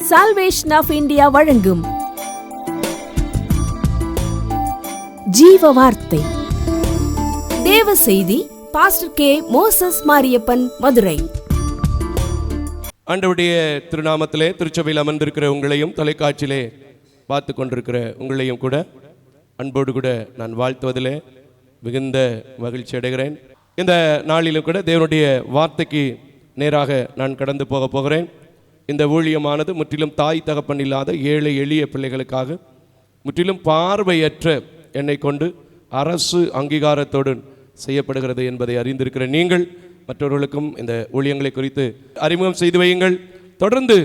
Salvation of India வழங்கும் ஜீவ வார்த்தை தேவ செய்தி. Pastor K. Moses Mariappan, Madurai. ஆண்டவருடைய திருநாமத்திலே திருச்சபையில் அமர்ந்திருக்கிற உங்களையும் தொலைக்காட்சியிலே பார்த்து கொண்டிருக்கிற உங்களையும் கூட அன்போடு கூட நான் வாழ்த்துவதிலே மிகுந்த மகிழ்ச்சி அடைகிறேன். இந்த நாளிலும் கூட தேவனுடைய வார்த்தைக்கு நேராக நான் கடந்து போகிறேன். இந்த ஊழியமானது முற்றிலும் தாய் தகப்பன் இல்லாத ஏழை எளிய பிள்ளைகளுக்காக, முற்றிலும் பார்வையற்ற என்னை கொண்டு அரசு அங்கீகாரத்தோடு செய்யப்படுகிறது என்பதை அறிந்திருக்கிற நீங்கள் மற்றவர்களுக்கும் இந்த ஊழியங்களை குறித்து அறிமுகம் செய்து வையுங்கள். தொடர்ந்து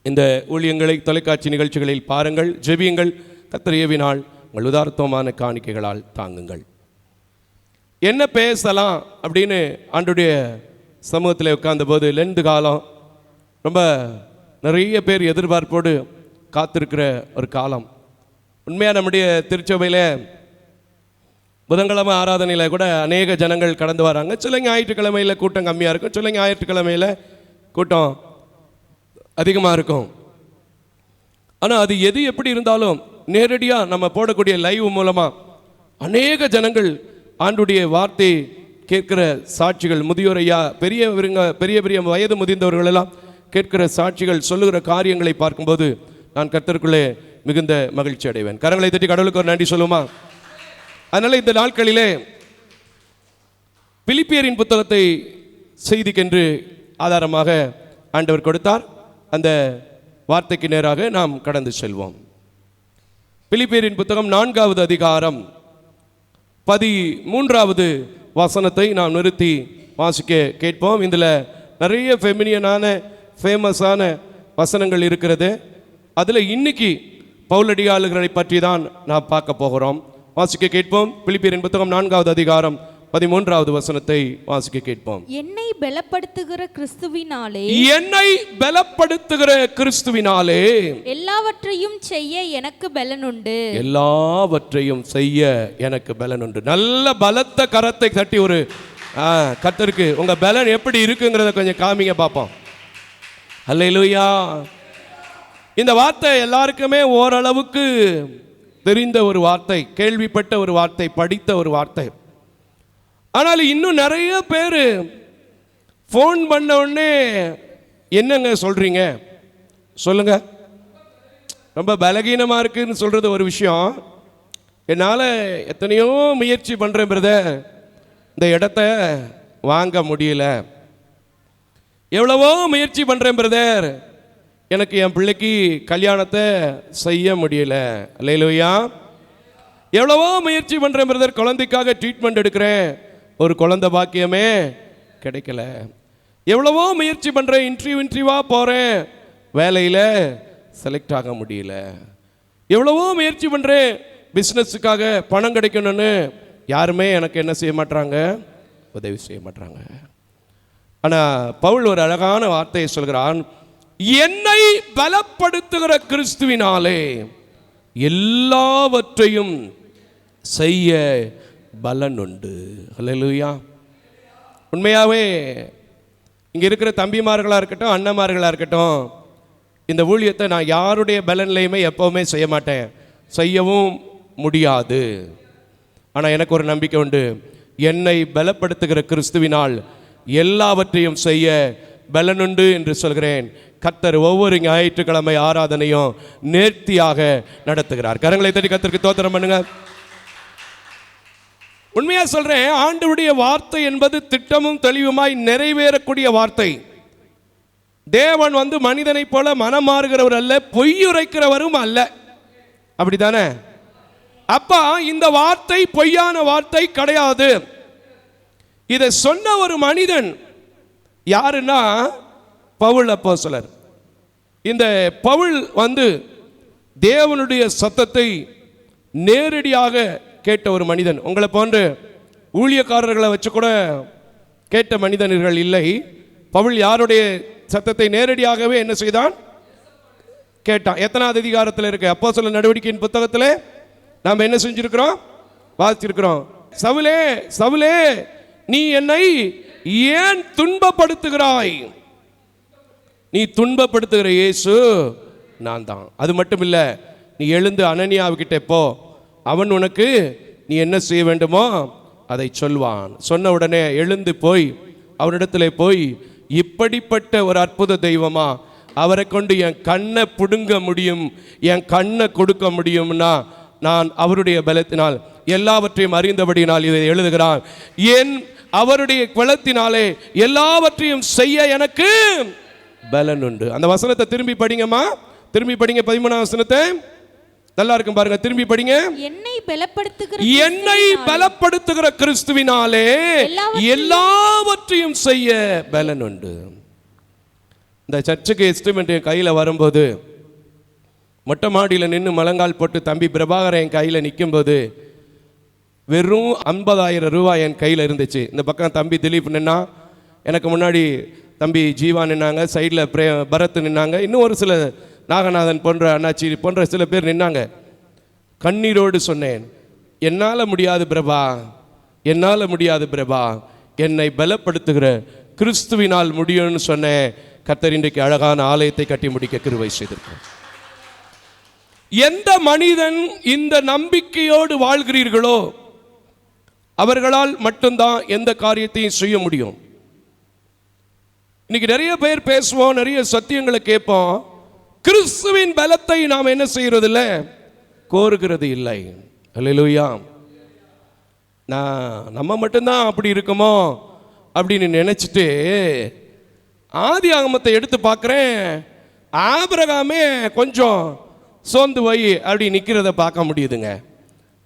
இந்த ஊழியங்களை தொலைக்காட்சி நிகழ்ச்சிகளில் பாருங்கள், ஜெபியுங்கள். கர்த்தர் ஏவினால் உங்கள் உதார்த்தமான காணிக்கைகளால் தாங்குங்கள். என்ன பேசலாம் அப்படின்னு ஆண்டுடைய சமூகத்தில் உட்கார்ந்த போது, லெந்து காலம் ரொம்ப நிறைய பேர் எதிர்பார்ப்போடு காத்திருக்கிற ஒரு காலம். உண்மையாக நம்முடைய திருச்சபையில் புதன்கிழமை ஆராதனையில் கூட அநேக ஜனங்கள் கடந்து வராங்க. சில ஞாயிற்றுக்கிழமையில் கூட்டம் கம்மியாக இருக்கும், சில ஞாயிற்றுக்கிழமையில் கூட்டம் அதிகமாக இருக்கும். ஆனால் அது எது எப்படி இருந்தாலும் நேரடியாக நம்ம போடக்கூடிய லைவ் மூலமாக அநேக ஜனங்கள் ஆண்டுடைய வார்த்தை கேட்கிற சாட்சிகள், முதியோரையா பெரிய பெரிய வயது முதிர்ந்தவர்கள் எல்லாம் கேட்கிற சாட்சிகள், சொல்லுகிற காரியங்களை பார்க்கும்போது நான் கர்த்தருக்குள்ளே மிகுந்த மகிழ்ச்சி அடைவேன். கரங்களை தட்டி கடவுளுக்கு ஒரு நன்றி சொல்லுமா? அதனால் இந்த நாட்களிலே பிலிப்பியரின் புத்தகத்தை செய்திக்கென்று ஆதாரமாக ஆண்டவர் கொடுத்தார். அந்த வார்த்தைக்கு நேராக நாம் கடந்து செல்வோம். பிலிப்பியரின் புத்தகம் 4வது அதிகாரம் 13வது வசனத்தை நாம் நிறுத்தி வாசிக்க கேட்போம். இதில் நிறைய ஃபெமினியனான ஃபேமஸான வசனங்கள் இருக்கிறது. அதில் இன்னைக்கு பவுலடியாளர்களை பற்றி தான் நாம் பார்க்க போகிறோம். வாசிக்க கேட்போம். பிலிப்பியரின் புத்தகம் 4வது அதிகாரம் 13வது வசனத்தை வாசிக்க கேட்போம். என்னை பலப்படுத்துகிற கிறிஸ்துவினாலே, என்னை பலப்படுத்துகிற கிறிஸ்துவினாலே எல்லாவற்றையும் செய்ய எனக்கு பலனுண்டு. எல்லாவற்றையும் செய்ய எனக்கு பலனுண்டு. நல்ல பலத்த கரத்தை தட்டி ஒரு கர்த்தருக்கு உங்க பலன் எப்படி இருக்குங்கிறத கொஞ்சம் காமிங்க பார்ப்போம். அல்லேலூயா. இந்த வார்த்தை எல்லாருக்குமே ஓரளவுக்கு தெரிந்த ஒரு வார்த்தை, கேள்விப்பட்ட ஒரு வார்த்தை, படித்த ஒரு வார்த்தை. ஆனால் இன்னும் நிறைய பேர் ஃபோன் பண்ண உடனே என்னங்க சொல்றீங்க சொல்லுங்க, ரொம்ப பலகீனமாக இருக்குன்னு சொல்றது ஒரு விஷயம். என்னால் எத்தனையோ முயற்சி பண்ணுறேன் பிரதர், இந்த இடத்த வாங்க முடியல. எவ்வளவோ முயற்சி பண்ணுறேன் பிரதர், எனக்கு என் பிள்ளைக்கு கல்யாணத்தை செய்ய முடியல. அல்லேலூயா. எவ்வளவோ முயற்சி பண்ணுறேன் பிரதர், குழந்தைக்காக ட்ரீட்மெண்ட் எடுக்கிறேன், ஒரு குழந்தை பாக்கியமே கிடைக்கல. எவ்வளவோ முயற்சி பண்ணுறேன், இன்டர்வியூவாக போகிறேன், வேலையில் செலக்ட் ஆக முடியல. எவ்வளவோ முயற்சி பண்ணுறேன், பிஸ்னஸுக்காக பணம் கிடைக்கணும்னு யாருமே எனக்கு என்ன செய்ய மாட்டாங்க, உதவி செய்ய மாட்டாங்க. ஆனால் பவுல் ஒரு அழகான வார்த்தையை சொல்கிறான். என்னை பலப்படுத்துகிற கிறிஸ்துவினாலே எல்லாவற்றையும் செய்ய பலன் உண்டு. அல்லேலூயா. உண்மையாகவே இங்கே இருக்கிற தம்பிமார்களாக இருக்கட்டும், அண்ணன்மார்களாக இருக்கட்டும், இந்த ஊழியத்தை நான் யாருடைய பலன்லையுமே எப்போவுமே செய்ய மாட்டேன், செய்யவும் முடியாது. ஆனால் எனக்கு ஒரு நம்பிக்கை உண்டு. என்னை பலப்படுத்துகிற கிறிஸ்துவினால் எல்லாவற்றையும் செய்ய பலனுண்டு என்று சொல்கிறேன். கர்த்தர் ஒவ்வொரு ஞாயிற்றுக்கிழமை ஆராதனையும் நேர்த்தியாக நடத்துகிறார். கரங்களை தட்டி கர்த்தருக்கு ஸ்தோத்திரம் பண்ணுங்க. உண்மையா சொல்றேன், ஆண்டவருடைய வார்த்தை என்பது திட்டமும் தெளிவுமாய் நிறைவேறக்கூடிய வார்த்தை. தேவன் மனிதனை போல மனம் மாறுகிறவர் அல்ல, பொய்யுரைக்கிறவரும் அல்ல. அப்படித்தானே? அப்பா இந்த வார்த்தை பொய்யான வார்த்தை கிடையாது. இதை சொன்ன ஒரு மனிதன் யாருன்னா பவுல் அப்போஸ்தலர். இந்த பவுல் தேவனுடைய சத்தத்தை நேரடியாக கேட்ட ஒரு மனிதன். உங்களை போன்று ஊழியக்காரர்களை வச்சு கூட கேட்ட மனிதர்கள் இல்லை. பவுல் யாருடைய சத்தத்தை நேரடியாகவே என்ன செய்தான்? கேட்டான். எத்தனாவது அதிகாரத்தில் இருக்கு? அப்போஸ்தலர் நடவடிக்கையின் புத்தகத்தில் நாம் என்ன செஞ்சிருக்கிறோம்? வாசிச்சிருக்கிறோம். சவுலே சவுலே, நீ என்னை ஏன் துன்பப்படுத்துகிறாய்? நீ துன்பப்படுத்துகிற இயேசு நான் தான். அது மட்டும் இல்லை, நீ எழுந்து அனனியாவுக்கிட்ட போ, அவன் உனக்கு நீ என்ன செய்ய வேண்டுமோ அதை சொல்வான். சொன்ன உடனே எழுந்து போய் அவரிடத்துல போய், இப்படிப்பட்ட ஒரு அற்புத தெய்வமா, அவரை கொண்டு என் கண்ணை பிடுங்க முடியும், என் கண்ணை கொடுக்க முடியும்னா நான் அவருடைய பலத்தினால் எல்லாவற்றையும் அறிந்தபடினால் இதை எழுதுகிறான். என் அவருடைய பலத்தினாலே எல்லாவற்றையும் செய்ய எனக்கு பலன் உண்டு. அந்த வசனத்தை திரும்பி படிங்கம்மா, திரும்பி படிங்க. 13ஆம் வசனத்தை நல்லா இருக்கும் பாருங்க, திரும்பி படிங்க. என்னை பலப்படுத்துகிற கிறிஸ்துவினாலே எல்லாவற்றையும் செய்ய பலன் உண்டு. இந்த சர்ச்சுக்கு எஸ்டிமேட் என் கையில் வரும்போது, மொட்டை மாடியில் நின்று மலங்கால் போட்டு தம்பி பிரபாகரன் என் கையில் நிற்கும்போது வெறும் 50,000 ரூபாய் என் கையில் இருந்துச்சு. இந்த பக்கம் தம்பி திலீப் நின்னா, எனக்கு முன்னாடி தம்பி ஜீவா நின்னாங்க, சைடில் பரத் நின்னாங்க, இன்னும் ஒரு சில நாகநாதன் போன்ற அண்ணாச்சி போன்ற சில பேர் நின்னாங்க. கண்ணீரோடு சொன்னேன், என்னால் முடியாது பிரபா, என்னால் முடியாது பிரபா, என்னை பலப்படுத்துகிற கிறிஸ்துவினால் முடியும்னு சொன்னேன். கர்த்தர் இன்றைக்கு அழகான ஆலயத்தை கட்டி முடிக்க கிருபை செய்திருக்கிறார். எந்த மனிதன் இந்த நம்பிக்கையோடு வாழ்கிறீர்களோ அவர்களால் மட்டும்தான் எந்த காரியத்தையும் செய்ய முடியும். இன்னைக்கு நிறைய பேர் பேசுவோம், நிறைய சத்தியங்களை கேட்போம், கிறிஸ்துவின் பலத்தை நாம் என்ன செய்யறது இல்லை, கோருகிறது இல்லை. அல்லேலூயா. நம்ம மட்டும்தான் அப்படி இருக்குமோ அப்படின்னு நினைச்சிட்டு ஆதி ஆகமத்தை எடுத்து பார்க்குறேன், ஆபிரகாமே கொஞ்சம் சோர்ந்து போய் அப்படி நிற்கிறத பார்க்க முடியுதுங்க.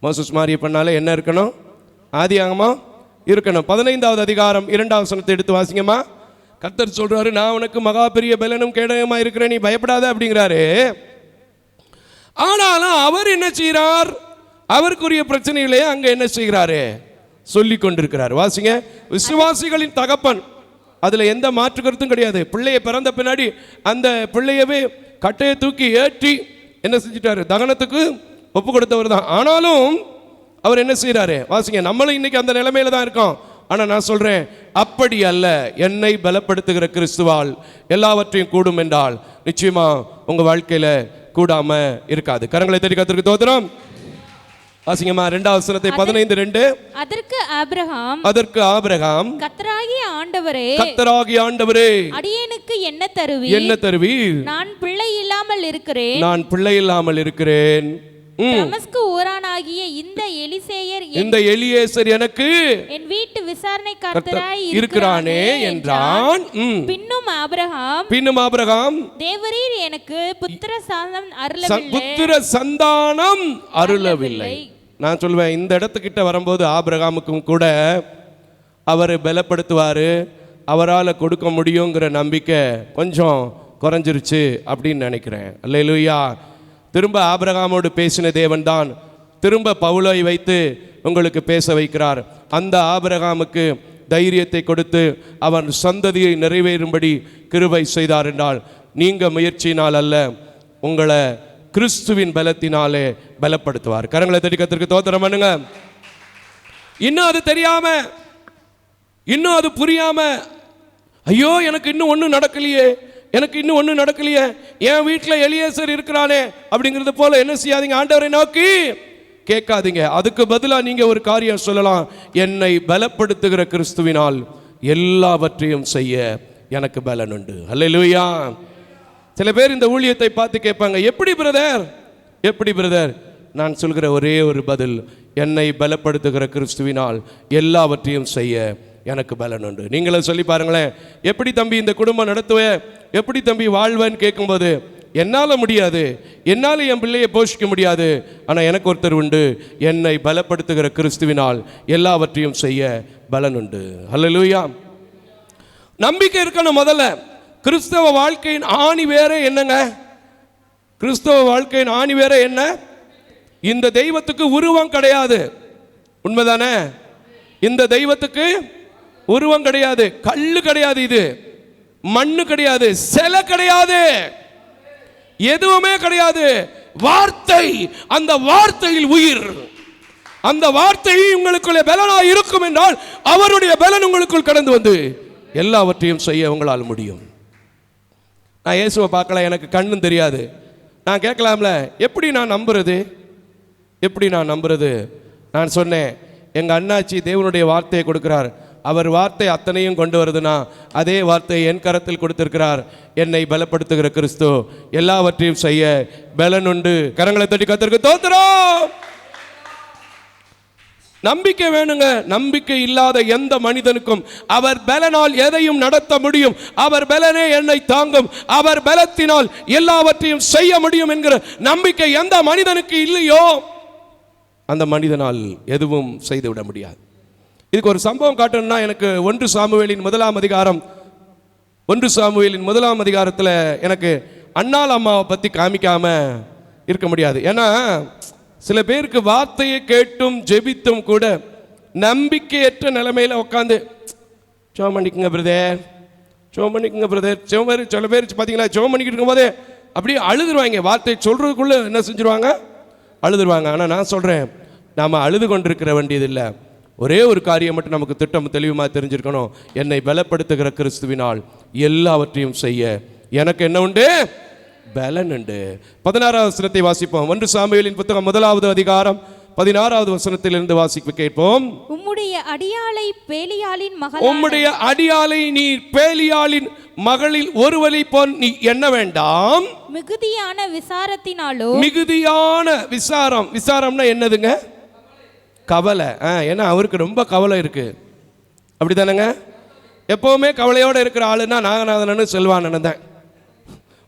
மோசஸ் மாரியப்பனால என்ன இருக்கணும், ஆதி ஆகமம் இருக்கணும். 15வது அதிகாரம் 2ஆம் வசனத்தை எடுத்து வாசிங்கம்மா. கர்த்தர் சொல்றாரு, நான் உனக்கு மகா பெரிய பலனும் கேடயமா இருக்கிறேன், நீ பயப்படாத அப்படிங்கிறாரு. ஆனாலும் அவர் என்ன செய்கிறார், அவருக்குரிய பிரச்சனைகளே அங்க என்ன செய்கிறாரு, சொல்லி கொண்டிருக்கிறார். வாசிங்க. விசுவாசிகளின் தகப்பன், அதுல எந்த மாற்று கருத்தும் கிடையாது. பிள்ளையை பிறந்த பின்னாடி அந்த பிள்ளையவே கட்டையை தூக்கி ஏற்றி என்ன செஞ்சிட்டாரு, தகனத்துக்கு ஒப்பு கொடுத்தவர் தான். ஆனாலும் அவர் என்ன செய்யறாரு, வாசிங்க. நம்மளும் இன்னைக்கு அந்த நிலைமையில தான் இருக்கோம். ஆனா நான் சொல்றேன், அப்படி அல்ல. என்னை பலப்படுத்துகிற கிறிஸ்துவால் எல்லாவற்றையும் கூடும் என்றால் நிச்சயமா உங்க வாழ்க்கையில கூடாம இருக்காது. கரங்களை தட்டி கர்த்தருக்கு ஸ்தோத்திரம். வாசிங்கம்மா 2ஆம் வசனத்தை 15:2. அதற்கு ஆபிரகாம் கர்த்தராகிய ஆண்டவரே அடியேனுக்கு என்ன தருவீர், நான் பிள்ளை இல்லாமல் இருக்கிறேன். தமஸ்கு ஊரானாகிய இந்த எலியேசர் எனக்கு என் வீட்டு விசாரணைக்காரராய் இருக்கிறானே என்றான். பின்னும் ஆபிரகாம் தேவரீர் எனக்கு புத்திர சந்தானம் அருளவில்லை. நான் சொல்வேன், இந்த இடத்துக்கிட்ட வரும்போது ஆபிரகாமுக்கும் கூட அவரை பலப்படுத்துவார், அவரால் கொடுக்க முடியுங்கிற நம்பிக்கை கொஞ்சம் குறைஞ்சிருச்சு அப்படின்னு நினைக்கிறேன். அல்லேலூயா. திரும்ப ஆபிரகாமோடு பேசின தேவன் தான் திரும்ப பவுலை வைத்து உங்களுக்கு பேச வைக்கிறார். அந்த ஆபிரகாமுக்கு தைரியத்தை கொடுத்து அவன் சந்ததியை நிறைவேறும்படி கிருபை செய்தார் என்றால், நீங்க முயற்சியினால் அல்ல, உங்களை கிறிஸ்துவின் பலத்தினாலே பலப்படுத்துவார். கரங்களை தட்டி கர்த்தருக்கு ஸ்தோத்திரம் பண்ணுங்க. இன்னும் அது தெரியாம, இன்னும் அது புரியாம, ஐயோ எனக்கு இன்னும் ஒன்றும் நடக்கலையே, எனக்கு இன்னும் ஒன்றும் நடக்கலையே, என் வீட்டில் எலியேசர் இருக்கிறானே அப்படிங்கிறது போல என்ன செய்யாதீங்க, ஆண்டவரை நோக்கி கேட்காதீங்க. அதுக்கு பதிலாக நீங்க ஒரு காரியம் சொல்லலாம், என்னை பலப்படுத்துகிற கிறிஸ்துவினால் எல்லாவற்றையும் செய்ய எனக்கு பலன் உண்டு. அல்லேலூயா. சில பேர் இந்த ஊழியத்தை பார்த்து கேட்பாங்க, எப்படி பிரதர், எப்படி பிரதர்? நான் சொல்கிற ஒரே ஒரு பதில், என்னை பலப்படுத்துகிற கிறிஸ்துவினால் எல்லாவற்றையும் செய்ய எனக்கு பலன் உண்டு. நீங்களும் சொல்லி பாருங்களேன், எப்படி தம்பி இந்த குடும்பம் நடத்துவேன், எப்படி தம்பி வாழ்வேன்னு கேட்கும்போது, என்னால் முடியாது, என்னால் என் பிள்ளையை போஷிக்க முடியாது, ஆனால் எனக்கு ஒருத்தர் உண்டு, என்னை பலப்படுத்துகிற கிறிஸ்துவினால் எல்லாவற்றையும் செய்ய பலன் உண்டு. அல்லேலூயா. நம்பிக்கை இருக்கணும். முதல்ல கிறிஸ்தவ வாழ்க்கையின் ஆணி வேற என்னங்க, கிறிஸ்தவ வாழ்க்கையின் ஆணி வேற என்ன, இந்த தெய்வத்துக்கு உருவம் கிடையாது. உண்மைதானே? இந்த தெய்வத்துக்கு உருவம் கிடையாது, கல்லு கிடையாது, இது மண்ணு கிடையாது, சிலை கிடையாது, எதுவுமே கிடையாது. வார்த்தை, அந்த வார்த்தையில் உயிர், அந்த வார்த்தை உங்களுக்குள்ளே பலனாய் இருக்கும் என்றால் அவருடைய பலன் உங்களுக்குள் கடந்து வந்து எல்லாவற்றையும் செய்ய உங்களால் முடியும். நான் இயேசுவை பார்க்கல, எனக்கு கண்ணும் தெரியாது. நான் கேட்கலாம்ல, எப்படி நான் நம்புறது? எப்படி நான் நம்புறது? நான் சொன்னேன், எங்கள் அண்ணாச்சி தேவனுடைய வார்த்தையை கொடுக்கிறார். அவர் வார்த்தை அத்தனையும் கொண்டு வருதுன்னா அதே வார்த்தையை என் கரத்தில் கொடுத்திருக்கிறார். என்னை பலப்படுத்துகிற கிறிஸ்து எல்லாவற்றையும் செய்ய பலன் உண்டு. கரங்களை தட்டி கர்த்தருக்கு ஸ்தோத்திரம். நம்பிக்கை வேணுங்க. நம்பிக்கை இல்லாத எந்த மனிதனுக்கும் அவர் பலனால் எதையும் நடத்த முடியும். அவர் பலனே என்னை தாங்கும், அவர் பலத்தினால் எல்லாவற்றையும் செய்ய முடியும் என்கிற நம்பிக்கை எந்த மனிதனுக்கு இல்லையோ அந்த மனிதனால் எதுவும் செய்துவிட முடியாது. இதுக்கு ஒரு சம்பவம் காட்டணும்னா எனக்கு 1 சாமுவேலின் 1 அதிகாரத்தில் எனக்கு அன்னாள் அம்மாவை பற்றி காமிக்காம இருக்க முடியாது. ஏன்னா சில பேருக்கு வார்த்தையை கேட்டும் ஜெபித்தும் கூட நம்பிக்கையற்ற நிலைமையில் உட்காந்து ஜெபம் பண்ணிக்குங்க பிரதர், ஜெபம் பண்ணிக்குங்க பிரதர். சில பேர் பார்த்தீங்களா, ஜெபம் பண்ணிக்கிட்டு இருக்கும்போதே அப்படியே அழுதுருவாங்க. வார்த்தை சொல்றதுக்குள்ள என்ன செஞ்சிருவாங்க? அழுதுருவாங்க. ஆனால் நான் சொல்கிறேன், நாம் அழுது கொண்டிருக்கிற வேண்டியதில்லை. ஒரே ஒரு காரியம் மட்டும் நமக்கு திட்டம் தெளிவுமாக தெரிஞ்சிருக்கணும். என்னை பலப்படுத்துகிற கிறிஸ்துவினால் எல்லாவற்றையும் செய்ய எனக்கு என்ன உண்டு? பலன் உண்டு. 16வது வசனத்தை வாசிப்போம். 1 சாமுவேலின் புத்தகம் 1வது அதிகாரம் 16வது வசனத்திலிருந்து வாசிக்க கேட்போம். உம்முடைய அடியாளை பேலியாளின் மகள், உம்முடைய அடியாளை நீ பேலியாளின் மகளில் ஒருவரை போல் நீ எண்ண வேண்டாம். மிகுதியான விசாரத்தினாலும். மிகுதியான விசாரம்னா என்னதுங்க? கவலை. ஏன்னா அவருக்கு ரொம்ப கவலை இருக்கு. அப்படித்தானங்க? எப்பவுமே கவலையோட இருக்கிற ஆளுன்னா நாகநாதன் செல்வானன் தான்.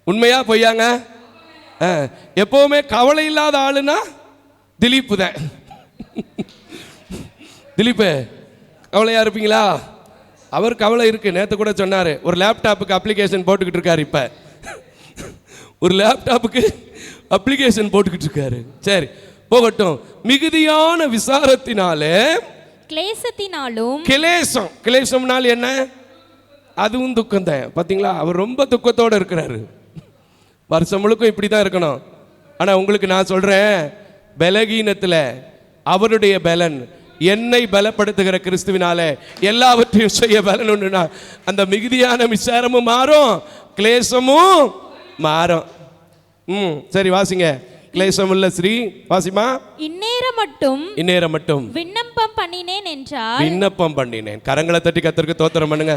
உண்மையா பொய்யாங்க? எப்பவுமே கவலை இல்லாத ஆளுன்னா திலீப் தான். திலீப் கவலையா இருப்பீங்களா? அவர் கவலை இருக்கு. நேற்று கூட சொன்னாரு, ஒரு லேப்டாப்புக்கு அப்ளிகேஷன் போட்டுக்கிட்டு இருக்காரு. இப்ப ஒரு லேப்டாப்புக்கு அப்ளிகேஷன் போட்டுக்கிட்டு இருக்காரு. சரி, போகட்டும். மிகுதியான விசாரத்தினாலே, கிளேசத்தினாலும். கிளேசம்னால என்ன? அதுவும் துக்கம் தான். பார்த்தீங்களா, அவர் ரொம்ப துக்கத்தோடு இருக்கிறாரு. வருஷம் முழுக்க இப்படி தான் இருக்கணும். ஆனால் உங்களுக்கு நான் சொல்கிறேன், பலகீனத்தில் அவருடைய பலன், என்னை பலப்படுத்துகிற கிறிஸ்துவினால எல்லாவற்றையும் செய்ய பலன் உண்டுனா அந்த மிகுதியான விசாரமும் மாறும், கிளேசமும் மாறும். சரி வாசிங்க. கிளேசம் உள்ள ஸ்ரீ வாசிமா. இந்நேரம் மட்டும் விண்ணப்பம் பண்ணினேன் என்றார். விண்ணப்பம் பண்ணினேன். கரங்களை தட்டி கர்த்தருக்கு ஸ்தோத்திரம் பண்ணுங்க.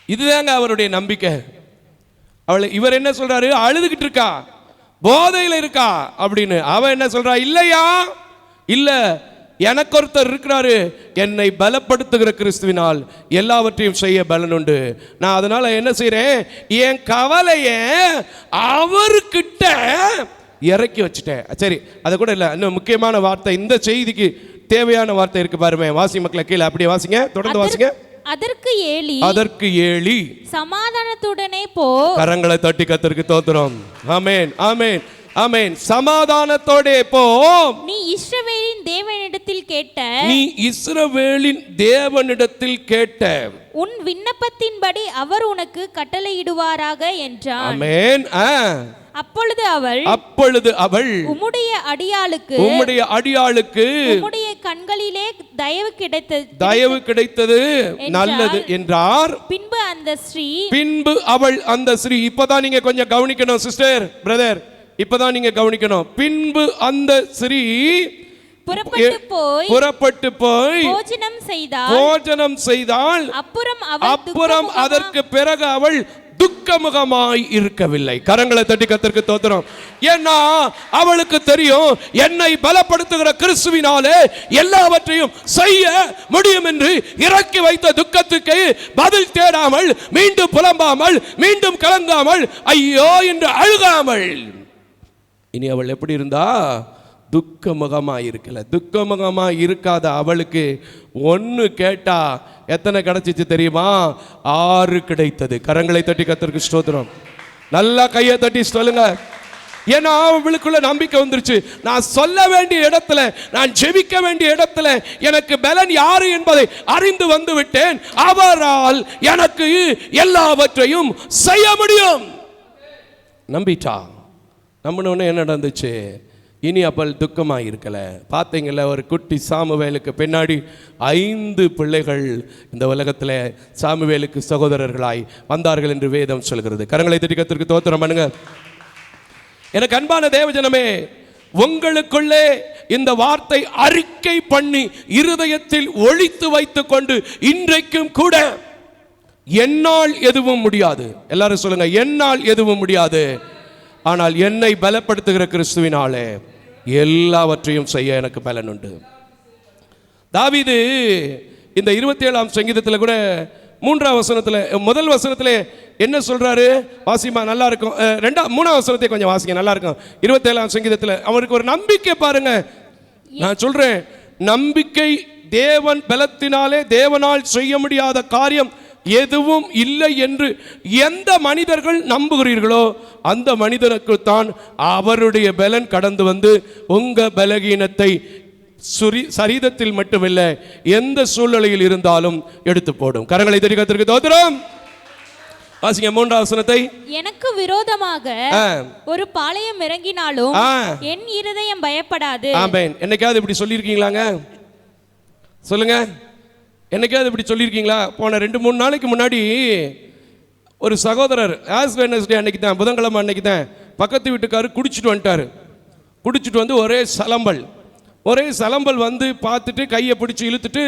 இதுதாங்க அவருடைய நம்பிக்கை. இவர் என்ன சொல்றாரு? அழுதுகிட்டு இருக்கா, போதையில இருக்கா அப்படின்னு. அவன் என்ன சொல்றா? இல்லையா, இல்ல, எனக்கு ஒருத்தர் இருக்கிறாரு, என்னை பலப்படுத்துகிற கிறிஸ்துவினால் எல்லாவற்றையும் செய்ய பலன் உண்டு. நான் அதனால என்ன செய்யறேன்? என் கவலைய அவர்கிட்ட இறக்கி வச்சுட்டேன். சரி, அது கூட இல்லை, இன்னும் முக்கியமான வார்த்தை, இந்த செய்திக்கு தேவையான வார்த்தை இருக்கு பாருமே. வாசி மக்களை கீழே அப்படியே வாசிங்க, தொடர்ந்து வாசிங்க. அதற்கு ஏலி சமாதானத்துடனே போ. கரங்களை தட்டி கர்த்தருக்கு ஸ்தோத்திரம். ஆமென், ஆமென், ஆமென். சமாதானத்தோட போ. நீ இஸ்ரவேலின் தேவனிடத்தில் கேட்ட உன் விண்ணப்பத்தின்படி அவர் உனக்கு கட்டளையிடுவாராக என்றான். ஆமென். அப்பொழுது அவள் உம்முடைய அடியாளுக்கு உம்முடைய கண்களிலே தயவு கிடைத்தது நல்லது என்றார். பின்பு அவள் அந்த ஸ்ரீ, இப்பதான் நீங்க கொஞ்சம் கவனிக்கணும் சிஸ்டர், பிரதர், இப்பதான் நீங்க கவனிக்கணும். பின்பு அந்த ஸ்ரீ புறப்பட்டு போய் போஜனம் செய்தாள். அப்புறம் அதற்கு பிறகு அவள் துக்கமுகமாய் இருக்கவில்லை. கரங்களை தட்டி கர்த்தருக்கு ஸ்தோத்திரம். ஏன்னா அவளுக்கு தெரியும், என்னை பலப்படுத்துகிற கிறிஸ்துவினாலே எல்லாவற்றையும் செய்ய முடியும் என்று. இறக்கி வைத்த துக்கத்துக்கு பதில் தேடாமல், மீண்டும் புலம்பாமல், மீண்டும் கலங்காமல், ஐயோ என்று அழுகாமல், இனி அவள் எப்படி இருந்தா? துக்கமுகமாக இருக்கல. துக்கமுகமாக இருக்காத அவளுக்கு ஒன்று கேட்டா எத்தனை கிடைச்சிச்சு தெரியுமா? 6 கிடைத்தது. கரங்களை தட்டி கர்த்தருக்கு ஸ்தோத்திரம். நல்லா கையை தட்டி சொல்லுங்க. ஏன்னா அவளுக்குள்ள நம்பிக்கை வந்துருச்சு. நான் சொல்ல வேண்டிய இடத்துல, நான் ஜெபிக்க வேண்டிய இடத்துல எனக்கு பலன் யாரு என்பதை அறிந்து வந்து விட்டேன். அவரால் எனக்கு எல்லாவற்றையும் செய்ய முடியும். நம்பிட்டா. நம்பினோன்னு என்ன நடந்துச்சு? இனி அப்பல் துக்கமாக இருக்கலை. பார்த்தீங்கள, ஒரு குட்டி சாமுவேலுக்கு பின்னாடி 5 பிள்ளைகள் இந்த உலகத்தில் சாமுவேலுக்கு சகோதரர்களாய் வந்தார்கள் என்று வேதம் சொல்கிறது. கரங்களை தட்டி கர்த்தருக்கு ஸ்தோத்திரம் பண்ணுங்க. எனக்கு அன்பான தேவஜனமே, உங்களுக்குள்ளே இந்த வார்த்தை அறிக்கை பண்ணி இருதயத்தில் ஒழித்து வைத்துக் கொண்டு இன்றைக்கும் கூட என்னால் எதுவும் முடியாது, எல்லாரும் சொல்லுங்க, என்னால் எதுவும் முடியாது, ஆனால் என்னை பலப்படுத்துகிற கிறிஸ்துவினாலே எல்லாவற்றையும் செய்ய எனக்கு பலன் உண்டு. தாவீது இந்த 27ஆம் சங்கீதத்தில் கூட 3ஆம் வசனத்தில், முதல் வசனத்தில் என்ன சொல்றாரு வாசிமா, நல்லா இருக்கும். 3ஆம் வசனத்தை கொஞ்சம் வாசிங்க, நல்லா இருக்கும். 27ஆம் சங்கீதத்தில் அவருக்கு ஒரு நம்பிக்கை பாருங்க. நான் சொல்றேன், நம்பிக்கை தேவன் பலத்தினாலே தேவனால் செய்ய முடியாத காரியம் எதுவும் இல்லை என்று எந்த மனிதர்கள் நம்புகிறீர்களோ அந்த மனிதனுக்கு தான் அவருடைய பலன் கடந்து வந்து உங்க பலகீனத்தை சரீரத்தில் மட்டுமில்லை எந்த சூழ்நிலையில் இருந்தாலும் எடுத்து போடும். கரங்களை தட்டி கர்த்தருக்கு ஸ்தோத்திரம். வாசிங்க 3ஆம் வசனத்தை. எனக்கு விரோதமாக ஒரு பாளையம் இறங்கினாலும் என் இருதயம் பயப்படாது. ஆமென். என்னைக்காவது இப்படி சொல்லியிருக்கீங்களாங்க? சொல்லுங்க, என்னைக்காவது இப்படி சொல்லியிருக்கீங்களா? போன 2-3 நாளைக்கு முன்னாடி ஒரு சகோதரர் ஆஸ் வெட்னஸ்டே அன்னைக்கு தான், புதன்கிழமை அன்னைக்கு தான், பக்கத்து வீட்டுக்காரர் குடிச்சிட்டு வந்துட்டார். குடிச்சிட்டு வந்து ஒரே சலம்பல் வந்து பார்த்துட்டு கையை பிடிச்சி இழுத்துட்டு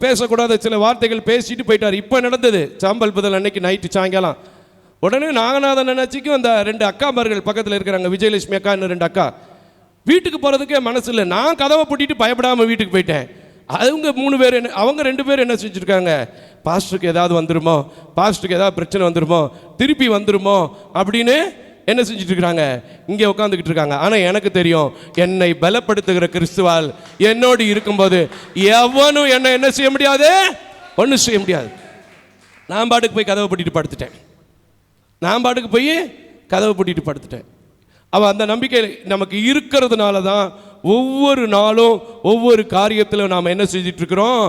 பேசக்கூடாத சில வார்த்தைகள் பேசிட்டு போயிட்டார். இப்போ நடந்தது சாம்பல் புதல் அன்னைக்கு நைட்டு சாயங்காலம். உடனே நாகநாதன் நினைச்சிக்கும் அந்த 2 அக்காமார்கள் பக்கத்தில் இருக்கிறாங்க, விஜயலட்சுமி அக்கா, இன்னும் 2 அக்கா. வீட்டுக்கு போகிறதுக்கே மனசு இல்லை. நான் கதவை பூட்டிட்டு பயப்படாமல் வீட்டுக்கு போயிட்டேன். அவங்க 3 பேர் அவங்க 2 பேர் என்ன செஞ்சுருக்காங்க, பாஸ்டருக்கு ஏதாவது வந்துருமோ, பாஸ்டருக்கு ஏதாவது பிரச்சனை வந்துருமோ, திருப்பி வந்துருமோ அப்படின்னு என்ன செஞ்சுட்டு இருக்கிறாங்க, இங்கே உட்காந்துக்கிட்டு இருக்காங்க. ஆனால் எனக்கு தெரியும், என்னை பலப்படுத்துகிற கிறிஸ்துவால் என்னோடு இருக்கும்போது எவனும் என்ன செய்ய முடியாது, ஒன்றும் செய்ய முடியாது. நான் பாட்டுக்கு போய் கதவை பூட்டிட்டு படுத்துட்டேன். அவன் அந்த நம்பிக்கை நமக்கு இருக்கிறதுனால தான் ஒவ்வொரு நாளும் ஒவ்வொரு காரியத்திலும் நாம் என்ன செஞ்சிட்டு இருக்கிறோம்,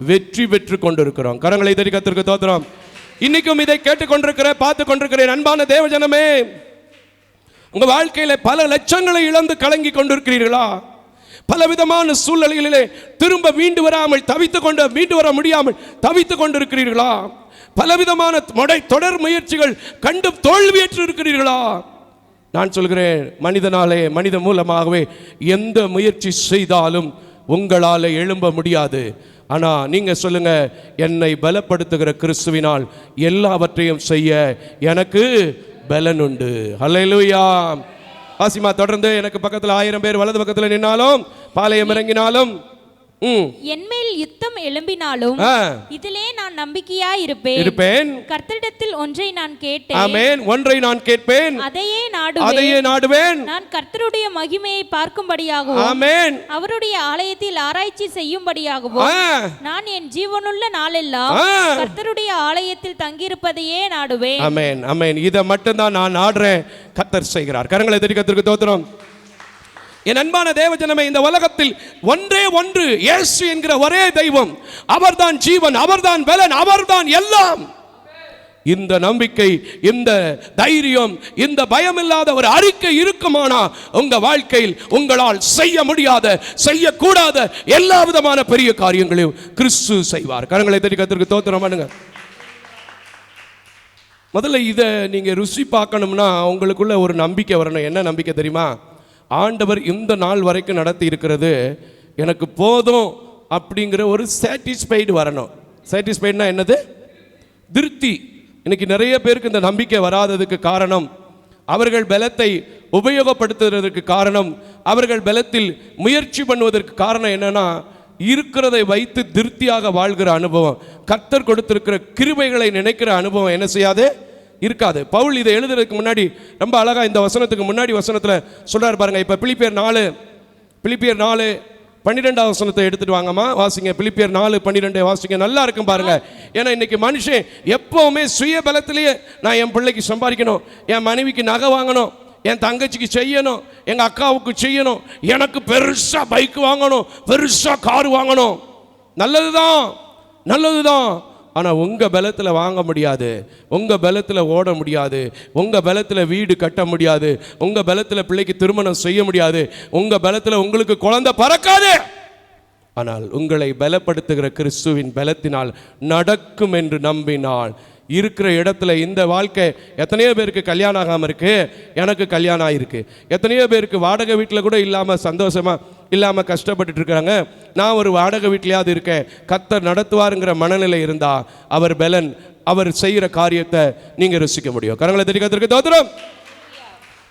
வெற்றி பெற்று கொண்டிருக்கிறோம். கரங்களை தட்டி கர்த்தருக்கு ஸ்தோத்திரம். இன்னைக்கும் இதை கேட்டுக்கொண்டிருக்கிற, பார்த்து கொண்டிருக்கிறேன் அன்பான தேவஜனமே, உங்க வாழ்க்கையில பல லட்சங்களை இழந்து கலங்கி கொண்டிருக்கிறீர்களா? பலவிதமான சூழ்நிலைகளிலே திரும்ப மீண்டு வர முடியாமல் தவித்துக் கொண்டிருக்கிறீர்களா? பலவிதமான தொடர் முயற்சிகள் கண்டு தோல்வியற்று இருக்கிறீர்களா? நான் சொல்கிறேன், மனித மூலமாகவே எந்த முயற்சி செய்தாலும் உங்களால் எழும்ப முடியாது. ஆனால் நீங்கள் சொல்லுங்க, என்னை பலப்படுத்துகிற கிறிஸ்துவினால் எல்லாவற்றையும் செய்ய எனக்கு பலன் உண்டு. ஹல்லேலூயா. ஆசிமா தொடர்ந்து, எனக்கு பக்கத்தில் 1000 பேர் வலது பக்கத்தில் நின்னாலும், பாளையம் இறங்கினாலும், என்மேல் யுத்தம் எழும்பினாலும் இதிலே நான் நம்பிக்கையா இருப்பேன். கர்த்தரிடத்தில் ஒன்றை நான் கேட்டேன். ஆமென். ஒன்றை நான் கேட்பேன், அதையே நாடுவேன். நான் கர்த்தருடைய மகிமையை பார்க்கும்படியாகவும், ஆமென், அவருடைய ஆலயத்தில் ஆராய்ச்சி செய்யும்படியாகவும் நான் என் ஜீவனுள்ள நாளெல்லாம் கர்த்தருடைய ஆலயத்தில் தங்கியிருப்பதையே நாடுவேன். ஆமென், ஆமென். இதை மட்டும்தான் நான் நாடுறேன், கர்த்தர் செய்கிறார். கரங்களை தட்டி கர்த்தருக்கு ஸ்தோத்திரம். என் அன்பான தேவஜனமே, இந்த உலகத்தில் ஒன்றே ஒன்று, இயேசு என்கிற ஒரே தெய்வம். அவர்தான் ஜீவன், அவர்தான் பலன், அவர்தான் எல்லாம். இந்த நம்பிக்கை, இந்த தைரியம், இந்த பயமில்லாத ஒரு அறிக்கை இருக்குமானா உங்க வாழ்க்கையில் உங்களால் செய்ய முடியாத, செய்யக்கூடாத எல்லா விதமான பெரிய காரியங்களையும் கிறிஸ்து செய்வார். கரங்களை தட்டி கர்த்தருக்கு ஸ்தோத்திரம் பண்ணுங்க. முதல்ல இதை நீங்க ருசி பார்க்கணும்னா உங்களுக்குள்ள ஒரு நம்பிக்கை வரணும். என்ன நம்பிக்கை தெரியுமா? ஆண்டவர் இந்த நாள் வரைக்கும் நடத்தி இருக்கிறது எனக்கு போதும் அப்படிங்கிற ஒரு சாட்டிஸ்ஃபைடு வரணும். சாட்டிஸ்ஃபைடுனா என்னது? திருப்தி. இன்னைக்கு நிறைய பேருக்கு இந்த நம்பிக்கை வராததுக்கு காரணம், அவர்கள் பலத்தை உபயோகப்படுத்துவதற்கு காரணம், அவர்கள் பலத்தில் முயற்சி பண்ணுவதற்கு காரணம் என்னன்னா, இருக்கிறதை வைத்து திருப்தியாக வாழ்கிற அனுபவம், கர்த்தர் கொடுத்திருக்கிற கிருபைகளை நினைக்கிற அனுபவம் என்ன செய்யாது, இருக்காது. பவுல் இதை எழுதுறதுக்கு முன்னாடி ரொம்ப அழகா இந்த வசனத்துக்கு முன்னாடி வசனத்தில் சொல்றாரு பாருங்க. இப்போ பிலிப்பியர் 4:12 வசனத்தை எடுத்துட்டு வாங்கம்மா, வாசிங்க. பிலிப்பியர் 4:12 வாசிங்க, நல்லா இருக்கும் பாருங்க. ஏன்னா இன்னைக்கு மனுஷன் எப்பவுமே சுய பலத்திலேயே, நான் என் பிள்ளைக்கு சம்பாதிக்கணும், என் மனைவிக்கு நகை வாங்கணும், என் தங்கச்சிக்கு செய்யணும், எங்க அக்காவுக்கு செய்யணும், எனக்கு பெருசா பைக் வாங்கணும், பெருசா கார் வாங்கணும். நல்லதுதான். ஆனால் உங்கள் பலத்தில் வாங்க முடியாது, உங்கள் பலத்தில் ஓட முடியாது, உங்கள் பலத்தில் வீடு கட்ட முடியாது, உங்கள் பலத்தில் பிள்ளைக்கு திருமணம் செய்ய முடியாது, உங்கள் பலத்தில் உங்களுக்கு குழந்தை பறக்காது. ஆனால் உங்களை பலப்படுத்துகிற கிறிஸ்துவின் பலத்தினால் நடக்கும் என்று நம்பினால் இருக்கிற இடத்துல இந்த வாழ்க்கை. எத்தனையோ பேருக்கு கல்யாணம் ஆகாமல் இருக்கு, எனக்கு கல்யாணம் ஆகிருக்கு. எத்தனையோ பேருக்கு வாடகை வீட்டில் கூட இல்லாமல் சந்தோஷமாக இல்லாமல் கஷ்டப்பட்டுட்டு இருக்காங்க. நான் ஒரு வாடகை வீட்லையாவது இருக்கேன், கர்த்தர் நடத்துவாருங்கிற மனநிலை இருந்தால் அவர் பலன், அவர் செய்கிற காரியத்தை நீங்கள் ருசிக்க முடியும். கரங்களை தட்டி கர்த்தருக்கு ஸ்தோத்திரம்.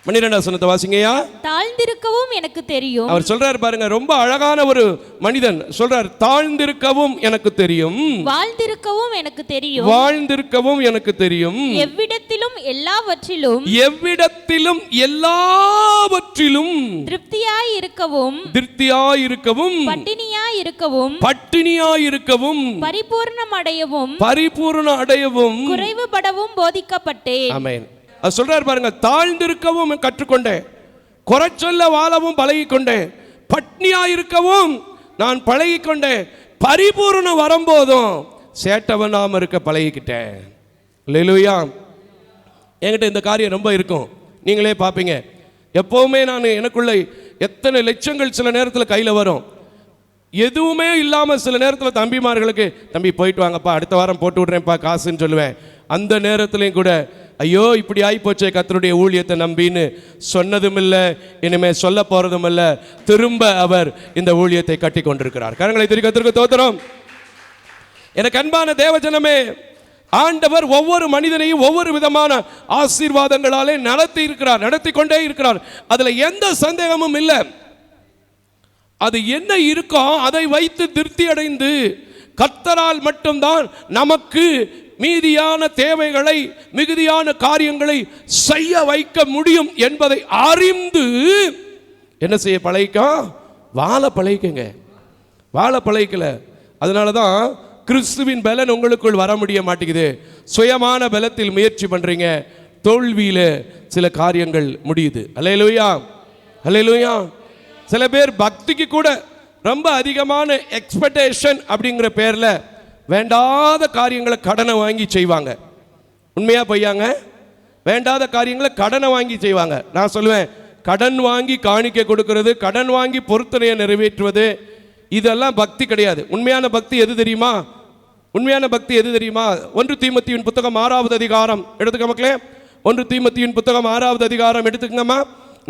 12 வசனத்தை வாசிங்கயா. தாழ்ந்திருக்கவும் எனக்கு தெரியும். அவர் சொல்றாரு பாருங்க, ரொம்ப அழகான ஒரு மனிதன் சொல்றார், தாழ்ந்திருக்கவும் எனக்கு தெரியும், வாழ்ந்திருக்கவும் எனக்கு தெரியும், வாழ்ந்திருக்கவும் எனக்கு தெரியும், எவ்விடத்திலும் எல்லாவற்றிலும், எவ்விடத்திலும் எல்லாவற்றிலும் திருப்தியாய் இருக்கவும், திருப்தியாய் இருக்கவும், பட்டினியாய் இருக்கவும், பட்டினியாய் இருக்கவும், பரிபூர்ணம் அடையவும், பரிபூர்ணம் அடையவும், குறைவுபடவும் போதிக்கப்பட்டேன். ஆமென். அது சொல்றாரு பாருங்க, தாழ்ந்திருக்கவும் கற்றுக்கொண்டேன், குறைச்சொல்ல வாழவும் பழகிக்கொண்டேன், பட்னியா இருக்கவும் நான் பழகிக்கொண்டேன், பரிபூர்ணம் வரும்போதும் சேட்டவனாம இருக்க பழகிக்கிட்டேன். அல்லேலூயா. என்கிட்ட இந்த காரியம் ரொம்ப இருக்கும், நீங்களே பார்ப்பீங்க. எப்பவுமே நான் எனக்குள்ள எத்தனை லட்சங்கள் சில நேரத்தில் கையில் வரும், எதுவுமே இல்லாமல் சில நேரத்தில் தம்பிமார்களுக்கு, தம்பி போயிட்டு வாங்கப்பா, அடுத்த வாரம் போட்டு விட்றேன்ப்பா காசுன்னு சொல்லுவேன். அந்த நேரத்துலையும் கூட ஐயோ இப்படி ஆகிப்போச்சே கர்த்தருடைய ஊழியத்தை நம்பின்னு சொன்னதும் இல்லை, இனிமேல் சொல்ல போகிறதும் இல்லை. திரும்ப அவர் இந்த ஊழியத்தை கட்டி கொண்டிருக்கிறார். கரங்களை தட்டி கர்த்தருக்கு ஸ்தோத்திரம். எனக்கு அன்பான தேவஜனமே, ஆண்டவர் ஒவ்வொரு மனிதனையும் ஒவ்வொரு விதமான ஆசீர்வாதங்களாலே நடத்தி இருக்கிறார், நடத்தி கொண்டே இருக்கிறார். அதில் எந்த சந்தேகமும் இல்லை. அது என்ன இருக்கோ அதை வைத்து திருப்தி அடைந்து கர்த்தரால் மட்டும்தான் நமக்கு மீதியான தேவைகளை, மிகுதியான காரியங்களை செய்ய வைக்க முடியும் என்பதை அறிந்து என்ன செய்ய பழகிக்க, வாழ பழகிக்கங்க. வாழ பழகிக்கல, அதனால தான் கிறிஸ்துவின் பலன் உங்களுக்குள் வர முடிய மாட்டேங்குது. சுயமான பலத்தில் முயற்சி பண்றீங்க, தோல்வியில சில காரியங்கள் முடியுது. அல்லேலூயா, அல்லேலூயா. சில பேர் பக்திக்கு கூட ரொம்ப அதிகமான எக்ஸ்பெக்டேஷன் அப்படிங்கிற பேரில் வேண்டாத காரியங்களை கடனை வாங்கி செய்வாங்க. உண்மையா பொய்யாங்க? வேண்டாத காரியங்களை கடனை வாங்கி செய்வாங்க. நான் சொல்லுவேன், கடன் வாங்கி காணிக்கை கொடுக்கிறது, கடன் வாங்கி பொருத்தனையை நிறைவேற்றுவது, இதெல்லாம் பக்தி கிடையாது. உண்மையான பக்தி எது தெரியுமா? உண்மையான பக்தி எது தெரியுமா? 1 தீமோத்தேயுவின் புத்தகம் 6வது அதிகாரம் எடுத்துக்க மக்களே. 1 தீமோத்தேயுவின் புத்தகம் 6வது அதிகாரம் எடுத்துக்கங்கம்மா.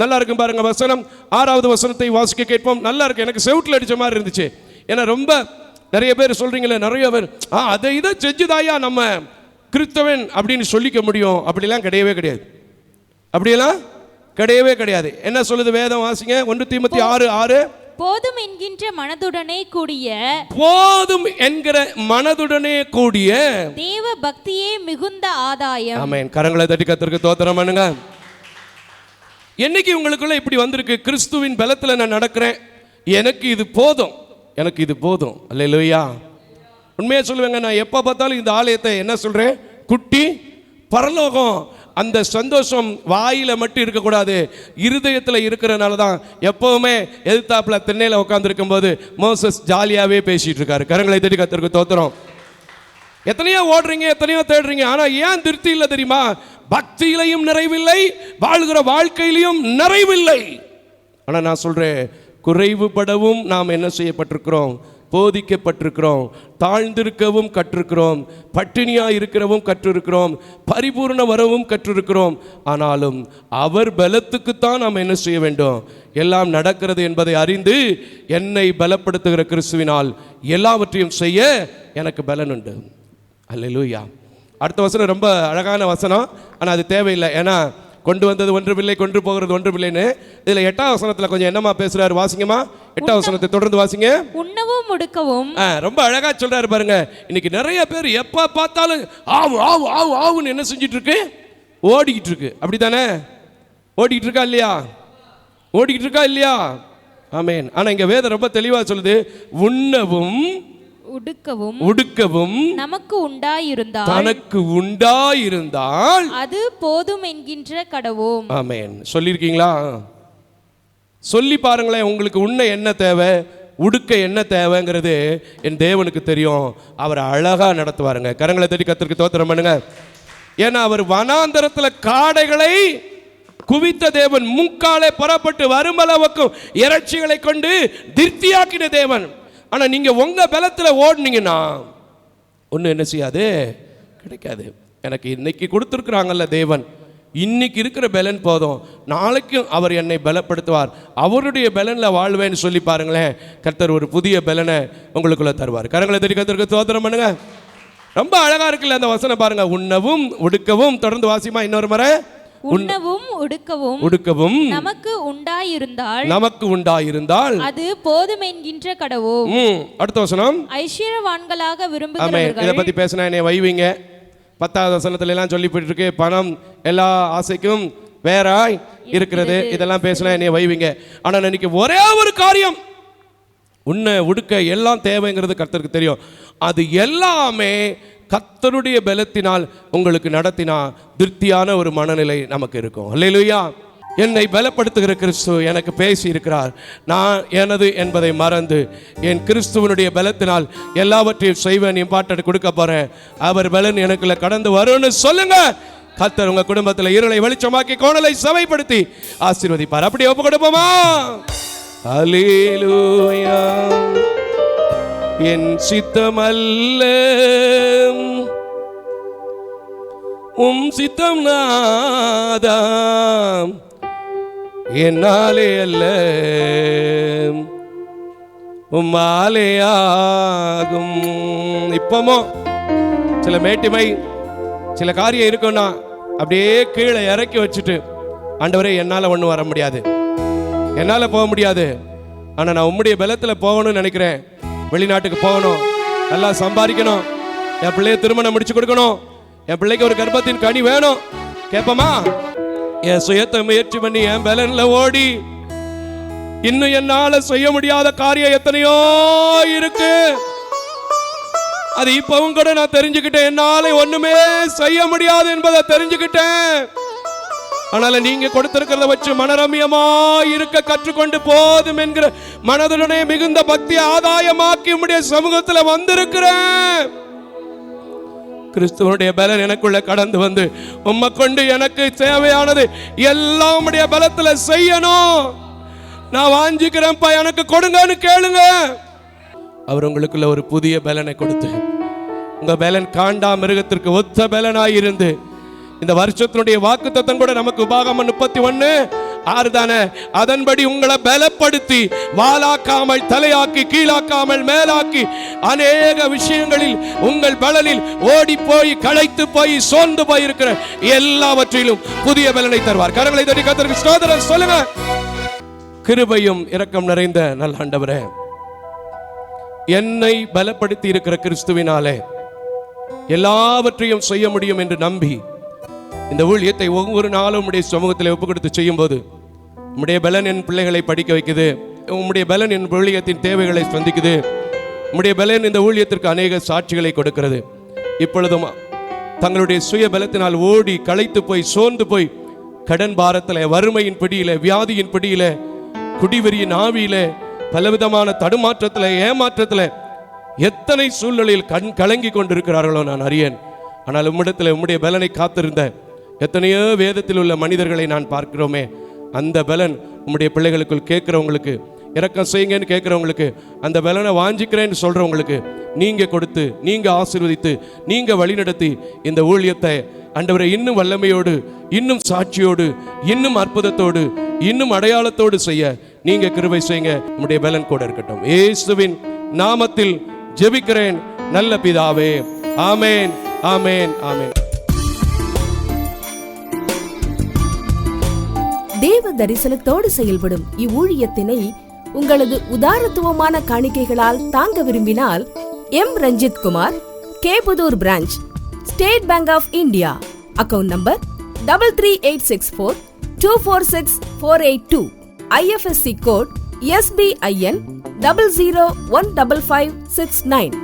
நல்லா இருக்கும் பாருங்க வசனம். 6வது வசனத்தை வாசிக்க கேட்போம். நல்லா இருக்கு, எனக்கு செவுட்டில் அடிச்ச மாதிரி இருந்துச்சு. ஏன்னா ரொம்ப நிறைய பேர் சொல்றீங்களே, நிறைய பேர் அதை இதை செஞ்சுதாயா நம்ம கிறிஸ்தவன் அப்படின்னு சொல்லிக்க முடியும். அப்படிலாம் கிடையவே கிடையாது, அப்படியெல்லாம் கிடையவே கிடையாது. என்ன சொல்லுது வேதம்? வாசிங்க. 1 தீமோத்தேயு 6:6. போதும் என்கின்ற மனதுடனே கூடிய, போதும் என்கிற மனதுடனே கூடிய தேவ பக்தியே மிகுந்த ஆதாயம். ஆமென். கரங்களை தட்டி கர்த்தருக்கு ஸ்தோத்திரம் பண்ணுங்க. என்னைக்கு உங்களுக்குள்ள இப்படி வந்திருக்கு, கிறிஸ்துவின் பலத்தில் நான் நடக்கிறேன், எனக்கு இது போதும், எனக்கு இது போதும். அல்லேலூயா. உண்மையாக சொல்லுவேங்க, நான் எப்போ பார்த்தாலும் இந்த ஆலயத்தை என்ன சொல்கிறேன், குட்டி பரலோகம். அந்த சந்தோஷம் வாயில மட்டும் இருக்கக்கூடாது, இருதயத்தில் இருக்கிறனால தான் எப்பவுமே எதிர்த்தாப்புல திண்ணையில் உட்காந்துருக்கும் போது மோசஸ் ஜாலியாகவே பேசிட்டு இருக்காரு. கரங்களை தட்டி கர்த்தருக்கு ஸ்தோத்திரம். எத்தனையோ ஓடுறீங்க, எத்தனையோ தேடுறீங்க, ஆனால் ஏன் திருப்தி இல்லை தெரியுமா? பக்தியிலையும் நிறைவில்லை, வாழ்கிற வாழ்க்கையிலையும் நிறைவில்லை. ஆனால் நான் சொல்கிறேன், குறைவுபடவும் நாம் என்ன செய்யப்பட்டிருக்கிறோம், போதிக்கப்பட்டிருக்கிறோம், தாழ்ந்திருக்கவும் கற்றிருக்கிறோம், பட்டினியாக இருக்கிறவும் கற்றிருக்கிறோம், பரிபூர்ண வரவும் கற்றிருக்கிறோம். ஆனாலும் அவர் பலத்துக்குத்தான் நாம் என்ன செய்ய வேண்டும், எல்லாம் நடக்கிறது என்பதை அறிந்து என்னை பலப்படுத்துகிற கிறிஸ்துவினால் எல்லாவற்றையும் செய்ய எனக்கு பலன் உண்டு. அல்லேலூயா. அடுத்த வசனம் ரொம்ப அழகான வசனம், ஆனால் அது தேவையில்லை. ஏன்னா கொண்டு வந்தது ஒன்றுமில்லை, கொண்டு போகிறது ஒன்றுமில்லைன்னு. இதில் 8ஆம் வசனத்தில் கொஞ்சம் என்னமா பேசுறாரு, வாசிங்கம்மா. 8ஆம் வசனத்தை தொடர்ந்து வாசிங்க. உண்ணவும் உடுக்கவும். ரொம்ப அழகா சொல்றாரு பாருங்க. இன்னைக்கு நிறைய பேர் எப்ப பார்த்தாலும் ஆவு ஆவு ஆவு ஆவுன்னு என்ன செஞ்சிட்டு இருக்கு, ஓடிக்கிட்டு இருக்கு. அப்படித்தானே? ஓடிக்கிட்டு இருக்கா இல்லையா? ஓடிக்கிட்டு இருக்கா இல்லையா? ஆமென். ஆனா இங்க வேதம் ரொம்ப தெளிவா சொல்லுது, உண்ணவும் உடுக்கவும் நமக்கு உண்டாயிருந்தால், தனக்கு உண்டாயிருந்தால் அது போதும் என்கின்ற கடவோம். ஆமென். சொல்லியிருக்கீங்களா? சொல்லி பாருங்களேன், உங்களுக்கு உண்ண என்ன தேவை, உடுக்க என்ன தேவைங்கிறது என் தேவனுக்கு தெரியும். அவர் அழகாக நடத்துவாருங்க. கரங்களை தட்டி கர்த்தருக்கு ஸ்தோத்திரம் பண்ணுங்க. ஏன்னா அவர் வனாந்தரத்தில் காடைகளை குவித்த தேவன், முக்காலே புறப்பட்டு வருமளவுக்கும் இறைச்சிகளை கொண்டு திருப்தியாக்கின தேவன். ஆனால் நீங்கள் உங்கள் பலத்தில் ஓடுனீங்கன்னா ஒன்றும் என்ன செய்யாது, கிடைக்காது. எனக்கு இன்னைக்கு கொடுத்துருக்குறாங்கல்ல தேவன், இன்னைக்கு இருக்கிற பலன் போதும், நாளைக்கும் அவர் என்னை பலப்படுத்துவார், அவருடைய பலனில் வாழ்வேன்னு சொல்லி பாருங்களேன், கர்த்தர் ஒரு புதிய பலனை உங்களுக்குள்ள தருவார். கரங்களை தட்டி கர்த்தருக்கு ஸ்தோத்திரம் பண்ணுங்க. ரொம்ப அழகா இருக்குல்ல அந்த வசனம் பாருங்க. உண்ணவும் உடுக்கவும், தொடர்ந்து வாசிமா இன்னொரு முறை. உண்ணவும் உடுக்கவும் நமக்கு உண்டாயிருந்தால் அது போதும் என்கின்ற கடவோம். அடுத்த வசனம், ஐஸ்வர்யவான்களாக விரும்புகிறவர்கள். இதை பத்தி பேசினா என்னை வைவீங்க. 10வது வசனத்துல எல்லாம் சொல்லி போயிட்டு இருக்கு, பணம் எல்லா ஆசைக்கும் வேறாய் இருக்கிறது, இதெல்லாம் பேசினா என்னை வைவீங்க. ஆனா இன்னைக்கு ஒரே ஒரு காரியம், உன்ன உடுக்க எல்லாம் தேவைங்கிறது கர்த்தருக்கு தெரியும். அது எல்லாமே கர்த்தருடைய பலத்தினால் உங்களுக்கு நடத்தினா திருப்தியான ஒரு மனநிலை நமக்கு இருக்கும். அல்லேலூயா. என்னை பலப்படுத்துகிற கிறிஸ்து எனக்கு பேசி இருக்கிறார். நான் எனது என்பதை மறந்து என் கிறிஸ்துவனுடைய பலத்தினால் எல்லாவற்றையும் செய்வேன், இம்பார்ட்டன்ட் கொடுக்க போறேன். அவர் பலன் எனக்குள்ள கடந்து வரும்னு சொல்லுங்க. கர்த்தர் உங்க குடும்பத்தில் இருளை வெளிச்சமாக்கி கோணலை சபைப்படுத்தி ஆசீர்வதிப்பார். அப்படி ஒப்பு கொடுப்போமா? அல்லேலூயா. என் சித்தமல்ல உம் சித்தம் நாதாம், என்னாலே அல்ல உம்மாலே ஆகும். இப்பமோ சில மேட்டிமை, சில காரியம் இருக்குன்னா அப்படியே கீழே இறக்கி வச்சுட்டு, ஆண்டவரே என்னால் ஒன்றும் வர முடியாது, என்னால் போக முடியாது, ஆனால் நான் உம்முடைய பலத்தில் போகணும்னு நினைக்கிறேன். வெளிநாட்டுக்கு போகணும், நல்லா சம்பாதிக்கணும், என் பிள்ளைய திருமணம் முடிச்சு கொடுக்கணும், என் பிள்ளைக்கு ஒரு கர்ப்பத்தின் கனி வேணும் கேட்போமா? என் சுயத்தை முயற்சி பண்ணி என் பலன்ல ஓடி இன்னும் என்னால செய்ய முடியாத காரியம் எத்தனையோ இருக்கு. அது இப்பவும் கூட நான் தெரிஞ்சுக்கிட்டேன், என்னால ஒண்ணுமே செய்ய முடியாது என்பதை தெரிஞ்சுக்கிட்டேன். ஆனால நீங்க கொடுத்திருக்கிறத வச்சு மனரமியமா இருக்க கற்றுக்கொண்டு போதும் என்கிற மனதுடனே மிகுந்த பக்தி ஆதாயமாக்கி உம்முடைய சமூகத்துல வந்திருக்கிறேன். கிறிஸ்துவனுடைய பலன் எனக்குள்ள கடந்து வந்து உம்மை கொண்டு எனக்கு தேவையானது எல்லாம் உம்முடைய பலத்துல செய்யணும். நான் வாஞ்சிக்கிறேன்ப்பா, எனக்கு கொடுங்கன்னு கேளுங்க. அவர் உங்களுக்குள்ள ஒரு புதிய பலனை கொடுத்து, உங்க பலன் காண்டா மிருகத்திற்கு ஒத்த பலனாயிருந்து, இந்த வருஷத்தினுடைய வாக்குத்தத்தம் கூட நமக்கு உபாகமம் 31:6 தானே, அதன்படி உங்களை பலப்படுத்தி வாலாக்காமல் தலையாக்கி கீழாக்காமல் மேலாக்கி அநேக விஷயங்களில் உங்கள் பலனில் ஓடி போய் களைத்து போய் சோர்ந்து போய் இருக்கிற எல்லாவற்றிலும் புதிய பலனை தருவார். கரங்களை தட்டி கர்த்தருக்கு ஸ்தோத்திரம் சொல்லுங்க. கிருபையும் இரக்கம் நிறைந்த நல்ல ஆண்டவரே, என்னை பலப்படுத்தி இருக்கிற கிறிஸ்துவினாலே எல்லாவற்றையும் செய்ய முடியும் என்று நம்பி இந்த ஊழியத்தை ஒவ்வொரு நாளும் உம்முடைய சமூகத்தில் ஒப்பு கொடுத்து செய்யும் போது உம்முடைய பலன் என் பிள்ளைகளை படிக்க வைக்குது, உம்முடைய பலன் என் ஊழியத்தின் தேவைகளை சந்திக்குது, உம்முடைய பலன் இந்த ஊழியத்திற்கு அநேக சாட்சிகளை கொடுக்கிறது. இப்பொழுதும் தங்களுடைய சுய பலத்தினால் ஓடி களைத்து போய் சோர்ந்து போய் கடன் பாரத்தில், வறுமையின் பிடியில, வியாதியின் பிடியில, குடிவெறியின் ஆவியில, பலவிதமான தடுமாற்றத்தில், ஏமாற்றத்தில், எத்தனை சூழ்நிலையில் கலங்கி கொண்டிருக்கிறார்களோ நான் அறியேன். ஆனால் உம்மிடத்தில் உம்முடைய பலனை காத்திருந்த எத்தனையோ வேதத்தில் உள்ள மனிதர்களை நான் பார்க்கிறோமே, அந்த பலன் உம்முடைய பிள்ளைகளுக்குள் கேட்கிறவங்களுக்கு, இரக்கம் செய்யுங்கன்னு கேட்கிறவங்களுக்கு, அந்த பலனை வாஞ்சிக்கிறேன்னு சொல்றவங்களுக்கு நீங்க கொடுத்து, நீங்க ஆசீர்வதித்து, நீங்க வழிநடத்தி இந்த ஊழியத்தை ஆண்டவரே இன்னும் வல்லமையோடு, இன்னும் சாட்சியோடு, இன்னும் அற்புதத்தோடு, இன்னும் அடையாளத்தோடு செய்ய நீங்க கிருபை செய்யுங்க. உம்முடைய பலன் கூட இருக்கட்டும். இயேசுவின் நாமத்தில் ஜெபிக்கிறேன் நல்ல பிதாவே. ஆமென், ஆமென், ஆமென். தேவ தரிசனத்தோடு செயல்படும் இவ்வூழியத்தினை உங்களது உதாரத்துவமான காணிக்கைகளால் தாங்க விரும்பினால் M Ranjith Kumar, K Pudur branch, State Bank of India, account number 3386424648, IFSC code SBIN 00155569.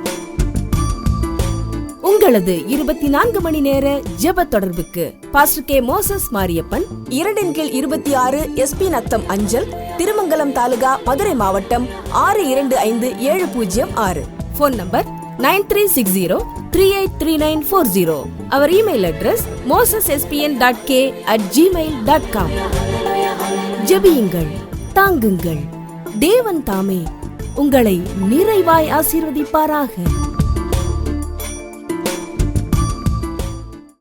உங்களது 24 மணி நேர ஜெப தொடர்புக்கு pastor K. Moses Mariappan, 2/26 SP Natham அஞ்சல், திருமங்கலம் தாலுகா, மதுரை மாவட்டம் 625706. Phone number 9360383940. Our email address mosespn.k@gmail.com. ஜெபியுங்கள், தாங்குங்கள். தேவன் தாமே உங்களை நிறைவாய் ஆசீர்வதிப்பாராக.